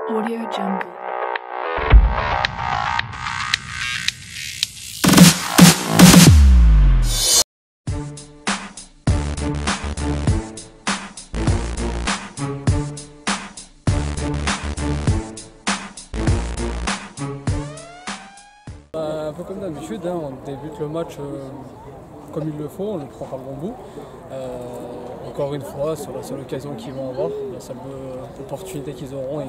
Audio Jungle. Un peu comme d'habitude, on débute le match comme il le faut, on le prend par le bon bout. Encore une fois, sur la seule occasion qu'ils vont avoir, la seule opportunité qu'ils auront,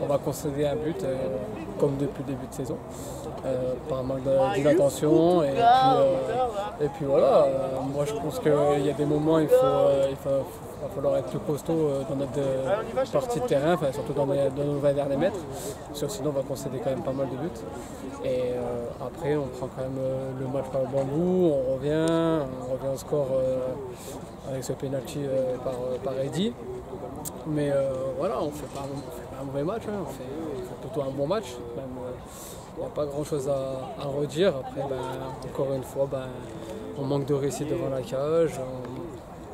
on va concéder un but, comme depuis le début de saison, par manque d'inattention. Et puis voilà, moi je pense qu'il y a des moments où il va falloir être plus costaud dans notre partie de terrain, surtout dans nos 20 derniers mètres, parce que sinon on va concéder quand même pas mal de buts. Et après on prend quand même le match par le bon bout, on revient au score avec ce penalty par Eddy. Mais voilà, on fait pas un mauvais match, on fait plutôt un bon match. Il n'y a pas grand chose à redire. Après, encore une fois, on manque de réussite devant la cage.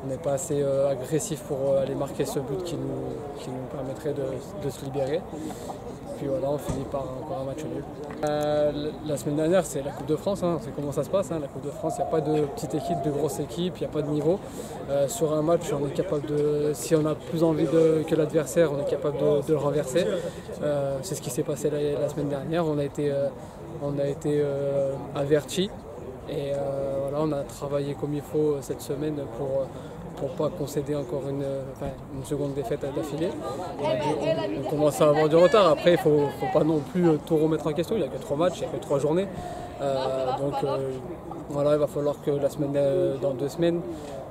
On n'est pas assez agressif pour aller marquer ce but qui nous permettrait de se libérer. Puis voilà, on finit par encore un match nul. La semaine dernière, c'est la Coupe de France, c'est comment ça se passe. La Coupe de France, il n'y a pas de petite équipe, de grosse équipe, il n'y a pas de niveau. Sur un match, on est capable si on a plus envie que l'adversaire, on est capable de le renverser. C'est ce qui s'est passé la semaine dernière. On a été avertis. Et voilà, on a travaillé comme il faut cette semaine pour pas concéder encore une seconde défaite d'affilée. On commence à avoir du retard. Après, il ne faut pas non plus tout remettre en question. Il n'y a que 3 matchs, il n'y a que 3 journées. Donc voilà, il va falloir que dans 2 semaines,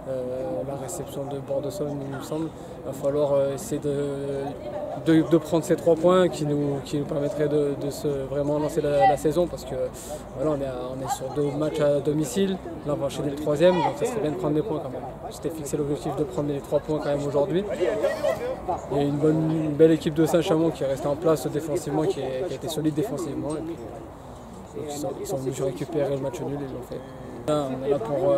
la réception de Bordeaux-Saône, il me semble, il va falloir essayer de prendre ces 3 points qui nous permettraient de vraiment lancer la saison, parce que voilà, on est sur 2 matchs à domicile, là on va enchaîner le 3e, donc ça serait bien de prendre des points quand même. J'étais fixé l'objectif de prendre les 3 points quand même aujourd'hui. Il y a une belle équipe de Saint-Chamond qui est restée en place défensivement, qui a été solide défensivement, et puis ils sont venus récupérer le match nul et ils l'ont fait. On est là pour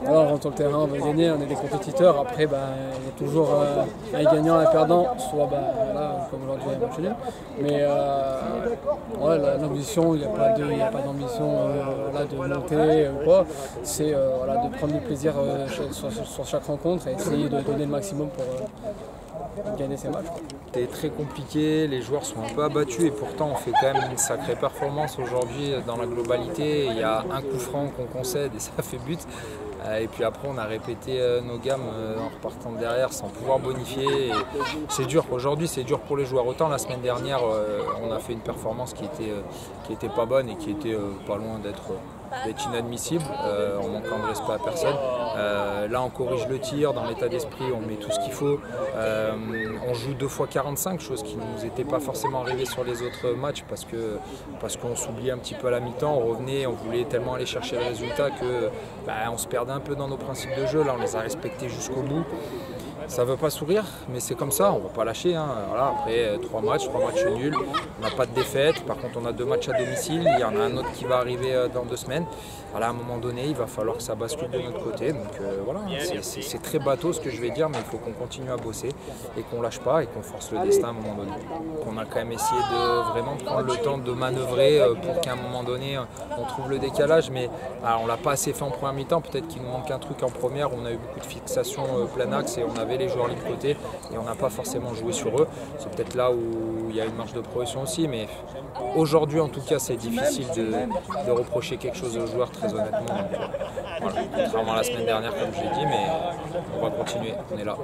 on rentre sur le terrain, on veut gagner, on est des compétiteurs. Après, il y a toujours un gagnant et un perdant, soit comme aujourd'hui un match nul. Mais l'ambition, il n'y a pas d'ambition de monter ou quoi. C'est de prendre du plaisir sur chaque rencontre et essayer de donner le maximum pour gagner ces matchs. C'est très compliqué, les joueurs sont un peu abattus et pourtant on fait quand même une sacrée performance aujourd'hui dans la globalité. Il y a un coup franc qu'on concède et ça fait but. Et puis après on a répété nos gammes en repartant de derrière sans pouvoir bonifier. C'est dur, aujourd'hui c'est dur pour les joueurs. Autant la semaine dernière on a fait une performance qui était pas bonne et qui était pas loin d'être inadmissible, en manquant de respect à personne. Là on corrige le tir, dans l'état d'esprit on met tout ce qu'il faut. On joue 2 fois 45, chose qui ne nous était pas forcément arrivée sur les autres matchs parce qu'on s'oubliait un petit peu à la mi-temps, on revenait, on voulait tellement aller chercher le résultat que on se perdait un peu dans nos principes de jeu. Là on les a respectés jusqu'au bout. Ça ne veut pas sourire, mais c'est comme ça, on ne va pas lâcher. Voilà, après 3 matchs nuls, on n'a pas de défaite. Par contre, on a 2 matchs à domicile, il y en a un autre qui va arriver dans 2 semaines. Voilà, à un moment donné, il va falloir que ça bascule de notre côté. Donc voilà, c'est très bateau ce que je vais dire, mais il faut qu'on continue à bosser et qu'on ne lâche pas et qu'on force le destin à un moment donné. On a quand même essayé de vraiment prendre le temps de manœuvrer pour qu'à un moment donné, on trouve le décalage. Mais on ne l'a pas assez fait en première mi-temps, peut-être qu'il nous manque un truc en première. On a eu beaucoup de fixations plein axe et on avait les joueurs libre côté et on n'a pas forcément joué sur eux. C'est peut-être là où il y a une marge de progression aussi, mais aujourd'hui en tout cas c'est difficile de reprocher quelque chose aux joueurs, très honnêtement. Donc, voilà. Contrairement à la semaine dernière comme je l'ai dit, mais on va continuer, on est là.